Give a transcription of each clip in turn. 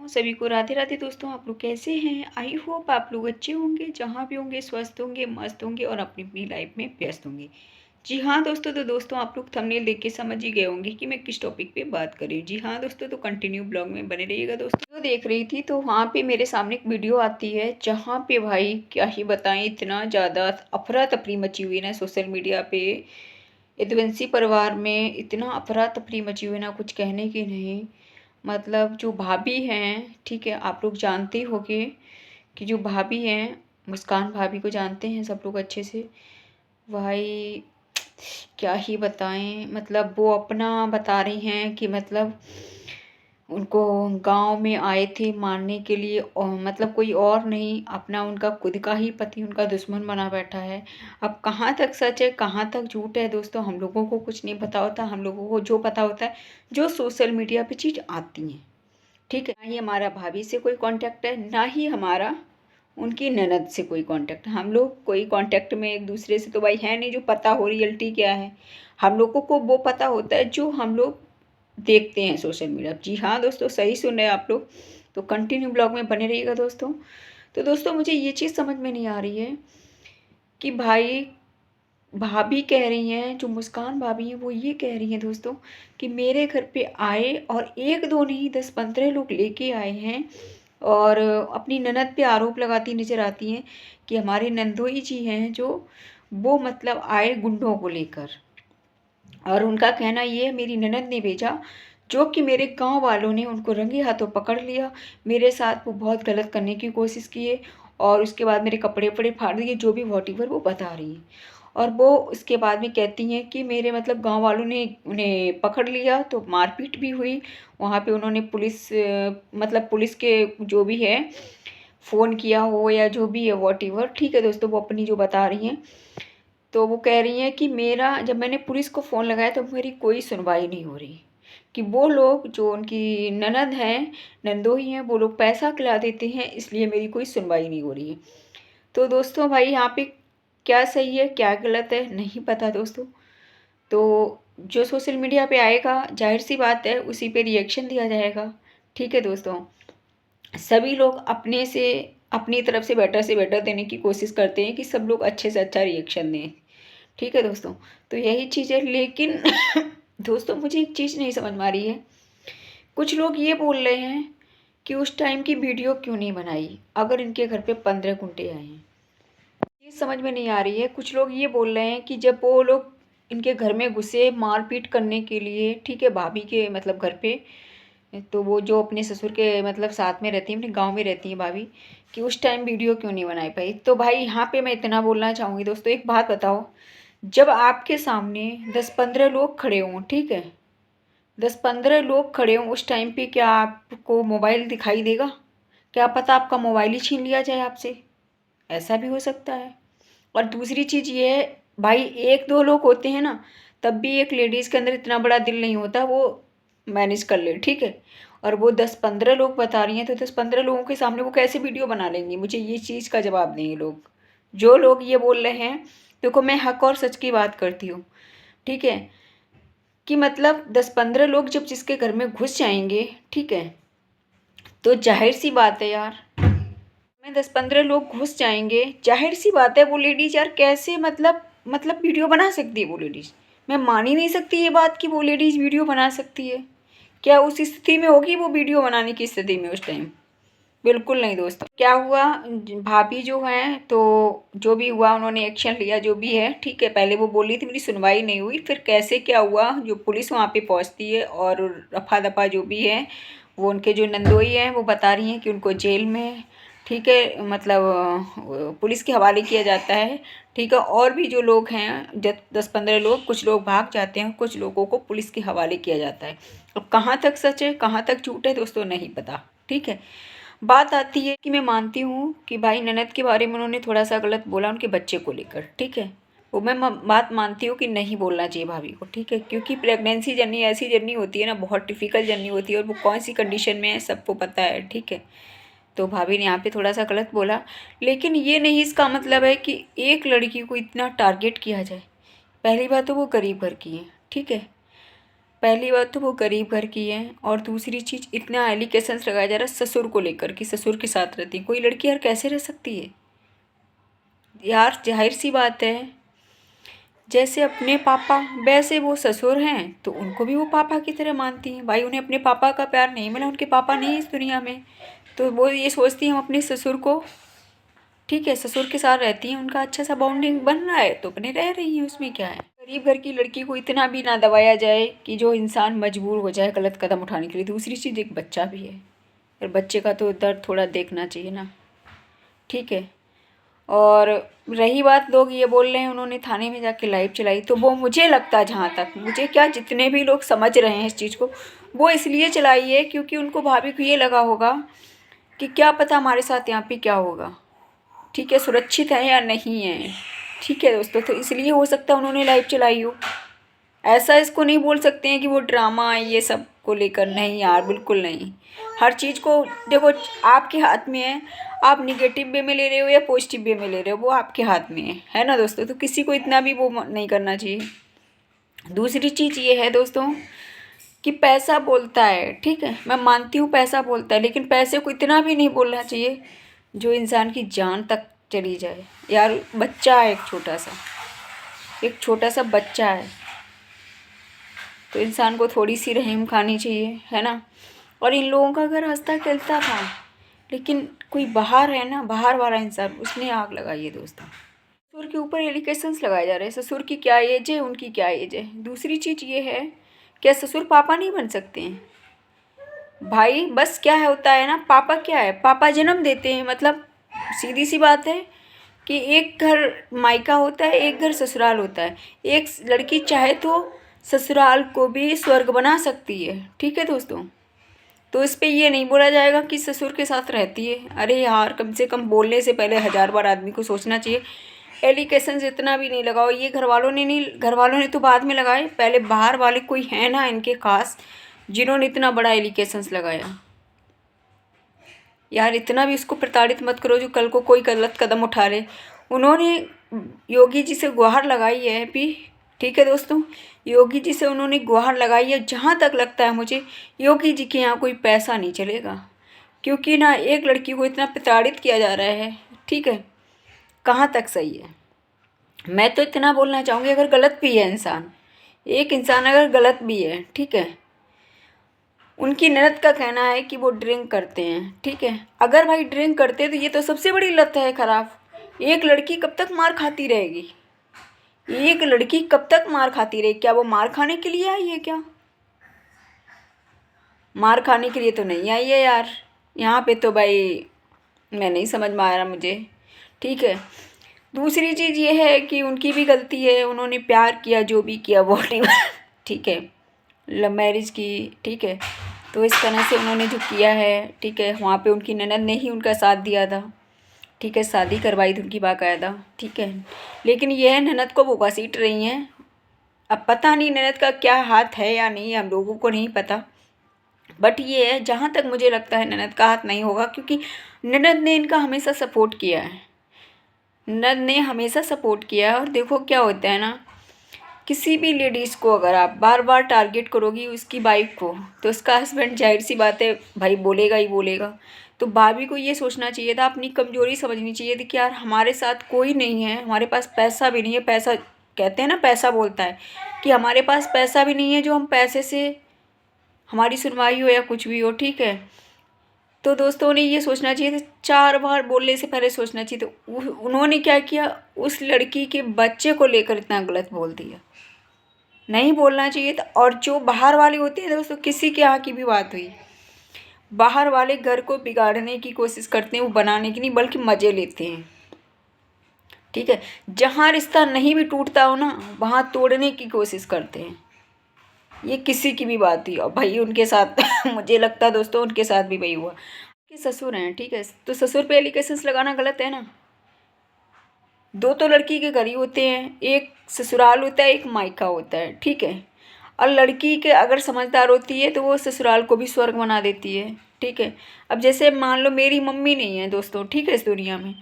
सभी को राधे राधे। दोस्तों आप लोग कैसे हैं? आई होप आप लोग अच्छे होंगे, जहाँ भी होंगे स्वस्थ होंगे, मस्त होंगे और अपनी अपनी लाइफ में व्यस्त होंगे। जी हाँ दोस्तों, तो दोस्तों आप लोग थंबनेल देख के समझ ही गए होंगे कि मैं किस टॉपिक पे बात कर रही हूँ। जी हाँ दोस्तों, तो कंटिन्यू ब्लॉग में बने रहिएगा। दोस्तों जो देख रही थी तो वहाँ पे मेरे सामने एक वीडियो आती है, जहाँ पे भाई क्या ही बताएं, इतना ज़्यादा अफरा तफरी मची हुई ना सोशल मीडिया पे। यदुवंशी परिवार में इतना अफरा तफरी मची हुई ना, कुछ कहने की नहीं। मतलब जो भाभी हैं, ठीक है, आप लोग जानते होंगे कि जो भाभी हैं, मुस्कान भाभी को जानते हैं सब लोग अच्छे से। भाई क्या ही बताएं, मतलब वो अपना बता रही हैं कि मतलब उनको गांव में आए थे मारने के लिए, और मतलब कोई और नहीं, अपना उनका खुद का ही पति उनका दुश्मन बना बैठा है। अब कहाँ तक सच है कहाँ तक झूठ है दोस्तों, हम लोगों को कुछ नहीं पता होता। हम लोगों को जो पता होता है जो सोशल मीडिया पे चीज़ आती हैं, ठीक है। ना ही हमारा भाभी से कोई कांटेक्ट है, ना ही हमारा उनकी ननद से कोई कांटेक्ट। हम लोग कोई कांटेक्ट में एक दूसरे से तो भाई है नहीं, जो पता हो रियलिटी क्या है। हम लोगों को वो पता होता है जो हम लोग देखते हैं सोशल मीडिया। जी हाँ दोस्तों, सही सुन रहे हैं आप लोग, तो कंटिन्यू ब्लॉग में बने रहिएगा दोस्तों। तो दोस्तों मुझे ये चीज़ समझ में नहीं आ रही है कि भाई भाभी कह रही हैं, जो मुस्कान भाभी हैं वो ये कह रही हैं दोस्तों कि मेरे घर पे आए और एक दो नहीं 10-15 लोग लेके आए हैं, और अपनी ननद पे आरोप लगाती नजर आती हैं कि हमारे नंदोई जी हैं जो, वो मतलब आए गुंडों को लेकर। और उनका कहना ये है मेरी ननद ने भेजा, जो कि मेरे गांव वालों ने उनको रंगे हाथों पकड़ लिया। मेरे साथ वो बहुत गलत करने की कोशिश किए, और उसके बाद मेरे कपड़े वपड़े फाड़ दिए, जो भी वॉटिवर वो बता रही हैं। और वो उसके बाद में कहती हैं कि मेरे मतलब गांव वालों ने उन्हें पकड़ लिया तो मारपीट भी हुई। वहाँ पे उन्होंने पुलिस मतलब पुलिस के जो भी है फ़ोन किया हो या जो भी है वॉटिवर, ठीक है दोस्तों, वो अपनी जो बता रही हैं। तो वो कह रही हैं कि मेरा जब मैंने पुलिस को फ़ोन लगाया तो मेरी कोई सुनवाई नहीं हो रही, कि वो लोग जो उनकी ननद हैं, नंदोई हैं, वो लोग पैसा खिला देते हैं, इसलिए मेरी कोई सुनवाई नहीं हो रही है। तो दोस्तों भाई यहाँ पे क्या सही है क्या गलत है नहीं पता दोस्तों। तो जो सोशल मीडिया पे आएगा जाहिर सी बात है उसी पे रिएक्शन दिया जाएगा, ठीक है दोस्तों। सभी लोग अपने से अपनी तरफ से बेटर देने की कोशिश करते हैं कि सब लोग अच्छे से अच्छा रिएक्शन दें, ठीक है दोस्तों। तो यही चीज़ है, लेकिन दोस्तों मुझे एक चीज़ नहीं समझ में आ रही है। कुछ लोग ये बोल रहे हैं कि उस टाइम की वीडियो क्यों नहीं बनाई अगर इनके घर पे 15 गुंडे आए हैं। ये समझ में नहीं आ रही है। कुछ लोग ये बोल रहे हैं कि जब वो लोग इनके घर में घुसे मारपीट करने के लिए, ठीक है, भाभी के मतलब घर पे, तो वो जो अपने ससुर के मतलब साथ में रहती है, अपने गांव में रहती है भाभी, कि उस टाइम वीडियो क्यों नहीं बनाई पाई। तो भाई यहाँ पे मैं इतना बोलना चाहूँगी दोस्तों, एक बात बताओ, जब आपके सामने 10-15 लोग खड़े हों, ठीक है, 10-15 लोग खड़े हों उस टाइम पे, क्या आपको मोबाइल दिखाई देगा? क्या पता आपका मोबाइल ही छीन लिया जाए आपसे, ऐसा भी हो सकता है। और दूसरी चीज़ ये है, भाई एक दो लोग होते हैं ना, तब भी एक लेडीज़ के अंदर इतना बड़ा दिल नहीं होता वो मैनेज कर ले, ठीक है। और वो 10-15 लोग बता रही हैं, तो 10-15 लोगों के सामने वो कैसे वीडियो बना लेंगी? मुझे ये चीज़ का जवाब नहीं है। लोग जो लोग ये बोल रहे हैं, देखो मैं हक और सच की बात करती हूँ, ठीक है, कि मतलब 10-15 लोग जब जिसके घर में घुस जाएंगे, ठीक है, तो जाहिर सी बात है यार, में 10-15 लोग घुस जाएंगे, जाहिर सी बात है वो लेडीज यार कैसे मतलब वीडियो बना सकती है वो लेडीज। मैं मान ही नहीं सकती ये बात कि वो लेडीज वीडियो बना सकती है। क्या उस स्थिति में होगी वो वीडियो बनाने की स्थिति में उस टाइम? बिल्कुल नहीं दोस्तों। क्या हुआ, भाभी जो हैं, तो जो भी हुआ उन्होंने एक्शन लिया जो भी है, ठीक है। पहले वो बोली थी मेरी सुनवाई नहीं हुई, फिर कैसे क्या हुआ, जो पुलिस वहाँ पे पहुँचती है और रफा दफा जो भी है, वो उनके जो नंदोई हैं वो बता रही हैं कि उनको जेल में, ठीक है, मतलब पुलिस के हवाले किया जाता है, ठीक है। और भी जो लोग हैं 10-15 लोग, कुछ लोग भाग जाते हैं, कुछ लोगों को पुलिस के हवाले किया जाता है। अब कहाँ तक सच है कहाँ तक झूठ है दोस्तों नहीं पता, ठीक है। बात आती है कि मैं मानती हूँ कि भाई ननद के बारे में उन्होंने थोड़ा सा गलत बोला उनके बच्चे को लेकर, ठीक है, वो मैं बात मानती हूँ कि नहीं बोलना चाहिए भाभी को, ठीक है, क्योंकि प्रेगनेंसी जर्नी ऐसी जर्नी होती है ना, बहुत डिफ़िकल्ट जर्नी होती है, और वो कौन सी कंडीशन में है सबको पता है, ठीक है। तो भाभी ने यहाँ पे थोड़ा सा गलत बोला, लेकिन ये नहीं इसका मतलब है कि एक लड़की को इतना टारगेट किया जाए। पहली बात तो वो गरीब घर की है, ठीक है, पहली बात तो वो गरीब घर की है, और दूसरी चीज़ इतना एलिगेशंस लगाया जा रहा है ससुर को लेकर कि ससुर के साथ रहती है। कोई लड़की यार कैसे रह सकती है यार? जाहिर सी बात है, जैसे अपने पापा वैसे वो ससुर हैं, तो उनको भी वो पापा की तरह मानती हैं। भाई उन्हें अपने पापा का प्यार नहीं मिला, उनके पापा नहीं इस दुनिया में, तो वो ये सोचती हैं हम अपने ससुर को, ठीक है, ससुर के साथ रहती हैं, उनका अच्छा सा बॉन्डिंग बन रहा है तो अपने रह रही हैं, उसमें क्या है। गरीब घर की लड़की को इतना भी ना दबाया जाए कि जो इंसान मजबूर हो जाए गलत कदम उठाने के लिए। दूसरी चीज़, एक बच्चा भी है, और बच्चे का तो दर्द थोड़ा देखना चाहिए ना, ठीक है। और रही बात, लोग ये बोल रहे हैं उन्होंने थाने में जाके लाइव चलाई, तो वो मुझे लगता है, जहाँ तक मुझे क्या, जितने भी लोग समझ रहे हैं इस चीज़ को, वो इसलिए चलाई है क्योंकि उनको भाभी को ये लगा होगा कि क्या पता हमारे साथ यहाँ पे क्या होगा, ठीक है, सुरक्षित है या नहीं है, ठीक है दोस्तों। तो इसलिए हो सकता है उन्होंने लाइव चलाई हो। ऐसा इसको नहीं बोल सकते हैं कि वो ड्रामा है ये सब को लेकर, नहीं यार, बिल्कुल नहीं। हर चीज़ को देखो, आपके हाथ में है, आप निगेटिव वे में ले रहे हो या पॉजिटिव वे में ले रहे हो, वो आपके हाथ में है ना दोस्तों। तो किसी को इतना भी वो नहीं करना चाहिए। दूसरी चीज़ ये है दोस्तों कि पैसा बोलता है, ठीक है, मैं मानती हूँ पैसा बोलता है, लेकिन पैसे को इतना भी नहीं बोलना चाहिए जो इंसान की जान तक चली जाए। यार बच्चा है, एक छोटा सा बच्चा है, तो इंसान को थोड़ी सी रहम खानी चाहिए, है ना। और इन लोगों का घर हंसता खेलता था, लेकिन कोई बाहर है ना, बाहर वाला इंसान, उसने आग लगाई है दोस्तों। ससुर के ऊपर एलिगेशंस लगाए जा रहे हैं, ससुर की क्या एज है, उनकी क्या एज है। दूसरी चीज़ ये है, क्या ससुर पापा नहीं बन सकते हैं? भाई बस क्या है, होता है ना, पापा क्या है, पापा जन्म देते हैं, मतलब सीधी सी बात है कि एक घर मायका होता है, एक घर ससुराल होता है। एक लड़की चाहे तो ससुराल को भी स्वर्ग बना सकती है, ठीक है दोस्तों। तो इस पे ये नहीं बोला जाएगा कि ससुर के साथ रहती है। अरे यार, कम से कम बोलने से पहले 1000 बार आदमी को सोचना चाहिए। एलिगेशंस इतना भी नहीं लगाओ, ये घर वालों ने तो बाद में लगाए, पहले बाहर वाले कोई है ना इनके खास जिन्होंने इतना बड़ा एलिगेशंस लगाया। यार इतना भी उसको प्रताड़ित मत करो जो कल को कोई गलत कदम उठा ले। उन्होंने योगी जी से गुहार लगाई है भी, ठीक है दोस्तों, योगी जी से उन्होंने गुहार लगाई है। जहाँ तक लगता है मुझे, योगी जी के यहाँ कोई पैसा नहीं चलेगा, क्योंकि ना एक लड़की को इतना प्रताड़ित किया जा रहा है, ठीक है, कहाँ तक सही है। मैं तो इतना बोलना चाहूँगी, अगर गलत भी है इंसान, एक इंसान अगर गलत भी है, ठीक है, उनकी ननद का कहना है कि वो ड्रिंक करते हैं, ठीक है, अगर भाई ड्रिंक करते हैं तो ये तो सबसे बड़ी लत है ख़राब। एक लड़की कब तक मार खाती रहेगी? एक लड़की कब तक मार खाती रहेगी? क्या वो मार खाने के लिए आई है क्या? मार खाने के लिए तो नहीं आई है यार। यहाँ पे तो भाई मैं नहीं समझ में आ रहा मुझे, ठीक है। दूसरी चीज़ ये है कि उनकी भी गलती है, उन्होंने प्यार किया, जो भी किया वो ठीक है, लव मैरिज की, ठीक है, तो इस तरह से उन्होंने जो किया है, ठीक है, वहाँ पे उनकी ननद ने ही उनका साथ दिया था, ठीक है, शादी करवाई थी उनकी बाकायदा, ठीक है, लेकिन यह ननद को वो घसीट रही हैं। अब पता नहीं ननद का क्या हाथ है या नहीं, हम लोगों को नहीं पता, बट ये है, जहाँ तक मुझे लगता है ननद का हाथ नहीं होगा, क्योंकि ननद ने इनका हमेशा सपोर्ट किया है, ननद ने हमेशा सपोर्ट किया है। और देखो क्या होता है ना, किसी भी लेडीज़ को अगर आप बार बार टारगेट करोगी उसकी वाइफ को, तो उसका हस्बैंड जाहिर सी बात है भाई बोलेगा ही बोलेगा। तो भाभी को ये सोचना चाहिए था, अपनी कमज़ोरी समझनी चाहिए थी कि यार हमारे साथ कोई नहीं है, हमारे पास पैसा भी नहीं है, पैसा कहते हैं ना, पैसा बोलता है, कि हमारे पास पैसा भी नहीं है जो हम पैसे से हमारी सुनवाई हो या कुछ भी हो, ठीक है। तो दोस्तों ने ये सोचना चाहिए था, 4 बार बोलने से पहले सोचना चाहिए। तो उन्होंने क्या किया, उस लड़की के बच्चे को लेकर इतना गलत बोल दिया, नहीं बोलना चाहिए था। और जो बाहर वाले होते हैं दोस्तों, किसी के यहाँ की भी बात हुई, बाहर वाले घर को बिगाड़ने की कोशिश करते हैं, वो बनाने की नहीं बल्कि मज़े लेते हैं, ठीक है। जहाँ रिश्ता नहीं भी टूटता हो ना, वहाँ तोड़ने की कोशिश करते हैं, ये किसी की भी बात हुई। और भाई उनके साथ मुझे लगता है दोस्तों उनके साथ भी वही हुआ कि ससुर हैं, ठीक है, तो ससुर पे एलिगेशंस लगाना गलत है ना। दो तो लड़की के घर ही होते हैं, एक ससुराल होता है, एक मायका होता है, ठीक है। और लड़की के अगर समझदार होती है तो वो ससुराल को भी स्वर्ग बना देती है, ठीक है। अब जैसे मान लो मेरी मम्मी नहीं है दोस्तों, ठीक है, इस दुनिया में,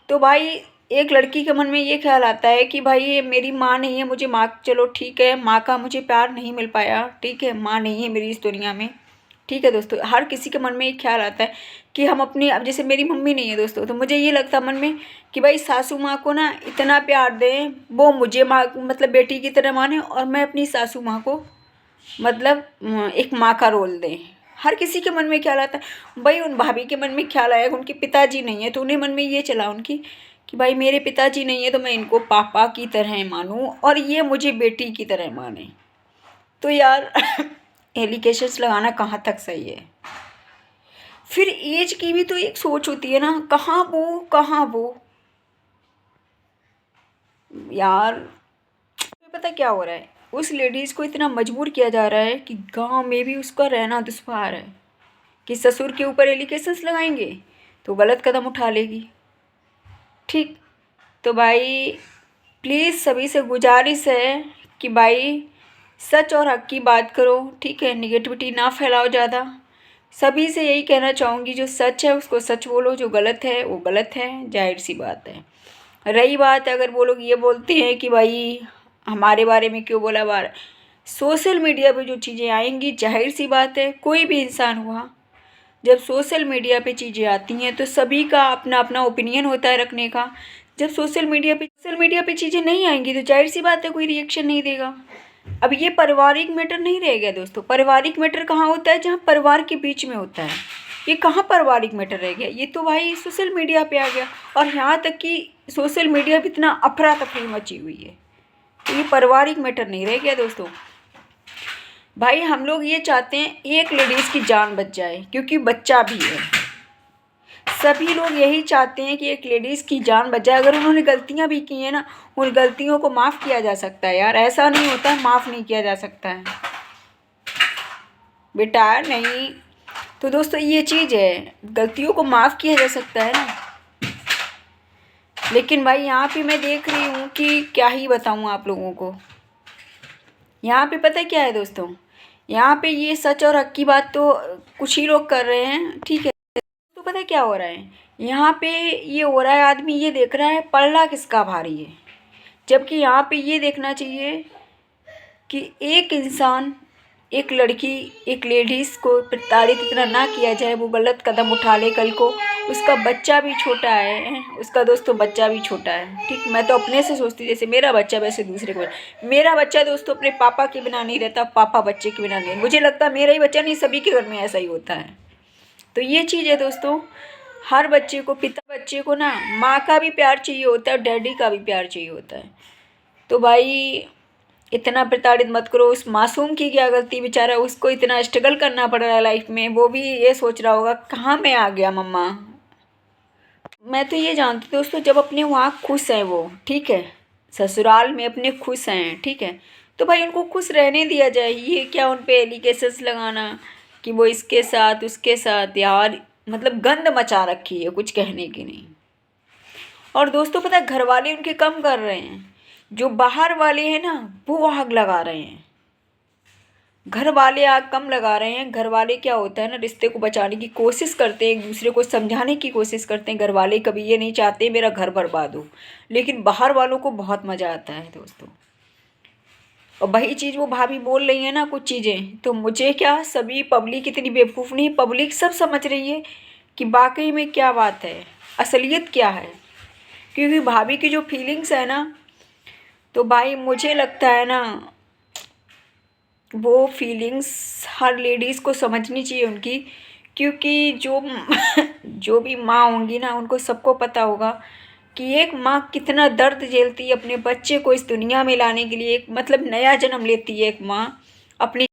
तो भाई एक लड़की के मन में ये ख्याल आता है कि भाई ये मेरी माँ नहीं है, मुझे माँ, चलो ठीक है, माँ का मुझे प्यार नहीं मिल पाया, ठीक है, माँ नहीं है मेरी इस दुनिया में, ठीक है दोस्तों। हर किसी के मन में एक ख्याल आता है कि हम अपनी, अब जैसे मेरी मम्मी नहीं है दोस्तों, तो मुझे ये लगता है मन में कि भाई सासू माँ को ना इतना प्यार दें, वो मुझे माँ मतलब बेटी की तरह माने, और मैं अपनी सासू माँ को मतलब एक माँ का रोल दें। हर किसी के मन में ख्याल आता है। भाई उन भाभी के मन में ख्याल आया, उनके पिताजी नहीं है, तो उन्हें मन में ये चला उनकी कि भाई मेरे पिताजी नहीं है तो मैं इनको पापा की तरह मानूं और ये मुझे बेटी की तरह माने। तो यार एलिगेशंस लगाना कहाँ तक सही है। फिर एज की भी तो एक सोच होती है ना, कहाँ वो कहाँ वो। यार पता क्या हो रहा है, उस लेडीज़ को इतना मजबूर किया जा रहा है कि गांव में भी उसका रहना दुश्वार है, कि ससुर के ऊपर एलिगेशंस लगाएंगे तो गलत कदम उठा लेगी। ठीक, तो भाई प्लीज़ सभी से गुजारिश है कि भाई सच और हक की बात करो, ठीक है, निगेटिविटी ना फैलाओ ज़्यादा। सभी से यही कहना चाहूँगी, जो सच है उसको सच बोलो, जो गलत है वो गलत है, जाहिर सी बात है। रही बात अगर वो लोग ये बोलते हैं कि भाई हमारे बारे में क्यों बोला, बार सोशल मीडिया पे जो चीज़ें आएंगी, जाहिर सी बात है कोई भी इंसान हुआ, जब सोशल मीडिया पे चीज़ें आती हैं तो सभी का अपना अपना ओपिनियन होता है रखने का। जब सोशल मीडिया पे चीज़ें नहीं आएंगी तो जाहिर सी बात है कोई रिएक्शन नहीं देगा। अब ये पारिवारिक मैटर नहीं रह गया दोस्तों। पारिवारिक मैटर कहाँ होता है, जहाँ परिवार के बीच में होता है। ये कहाँ पारिवारिक मैटर रह गया, ये तो भाई सोशल मीडिया पे आ गया। और यहाँ तक कि सोशल मीडिया पे इतना अफरा तफरी मची हुई है, तो ये पारिवारिक मैटर नहीं रह गया दोस्तों। भाई हम लोग ये चाहते हैं एक लेडीज़ की जान बच जाए, क्योंकि बच्चा भी है। सभी लोग यही चाहते हैं कि एक लेडीज़ की जान बच जाए। अगर उन्होंने गलतियां भी की हैं ना, उन गलतियों को माफ़ किया जा सकता है यार, ऐसा नहीं होता है माफ़ नहीं किया जा सकता है बेटा, नहीं। तो दोस्तों ये चीज़ है, गलतियों को माफ़ किया जा सकता है ना। लेकिन भाई यहाँ पे मैं देख रही हूँ कि क्या ही बताऊँ आप लोगों को। यहाँ पे पता है क्या है दोस्तों, यहाँ पे ये सच और हक की बात तो कुछ ही लोग कर रहे हैं, ठीक है। तो पता है क्या हो रहा है, यहाँ पे ये हो रहा है, आदमी ये देख रहा है पल्ला किसका भारी है, जबकि यहाँ पे ये देखना चाहिए कि एक इंसान, एक लड़की, एक लेडीज़ को प्रताड़ित इतना ना किया जाए, वो गलत कदम उठा ले कल को। उसका बच्चा भी छोटा है, उसका दोस्तों बच्चा भी छोटा है, ठीक। मैं तो अपने से सोचती, जैसे मेरा बच्चा वैसे दूसरे को। मेरा बच्चा दोस्तों अपने पापा के बिना नहीं रहता, पापा बच्चे के बिना नहीं। मुझे लगता है मेरा ही बच्चा नहीं, सभी के घर में ऐसा ही होता है। तो ये चीज़ है दोस्तों, हर बच्चे को, बच्चे को ना माँ का भी प्यार चाहिए होता है और डैडी का भी प्यार चाहिए होता है। तो भाई इतना प्रताड़ित मत करो। उस मासूम की क्या गलती, बेचारा उसको इतना स्ट्रगल करना पड़ रहा है लाइफ में, वो भी ये सोच रहा होगा कहाँ मैं आ गया मम्मा। मैं तो ये जानती हूँ दोस्तों, जब अपने वहाँ खुश हैं वो, ठीक है, ससुराल में अपने खुश हैं, ठीक है, तो भाई उनको खुश रहने दिया जाए। ये क्या उन पे एलिगेशंस लगाना कि वो इसके साथ उसके साथ, यार मतलब गंद मचा रखी है, कुछ कहने की नहीं। और दोस्तों पता है घर वाले उनके कम कर रहे हैं, जो बाहर वाले हैं ना वो आग लगा रहे हैं। घर वाले आग कम लगा रहे हैं। घर वाले क्या होता है ना, रिश्ते को बचाने की कोशिश करते हैं, एक दूसरे को समझाने की कोशिश करते हैं। घर वाले कभी ये नहीं चाहते मेरा घर बर्बाद हो, लेकिन बाहर वालों को बहुत मज़ा आता है दोस्तों। और वही चीज़ वो भाभी बोल रही है ना कुछ चीज़ें, तो मुझे क्या, सभी पब्लिक इतनी बेवकूफ़ नहीं, पब्लिक सब समझ रही है कि वाकई में क्या बात है, असलियत क्या है। क्योंकि भाभी की जो फीलिंग्स है ना, तो भाई मुझे लगता है ना वो फीलिंग्स हर लेडीज़ को समझनी चाहिए उनकी। क्योंकि जो जो भी माँ होंगी ना, उनको सबको पता होगा कि एक माँ कितना दर्द झेलती है अपने बच्चे को इस दुनिया में लाने के लिए। एक मतलब नया जन्म लेती है एक माँ अपनी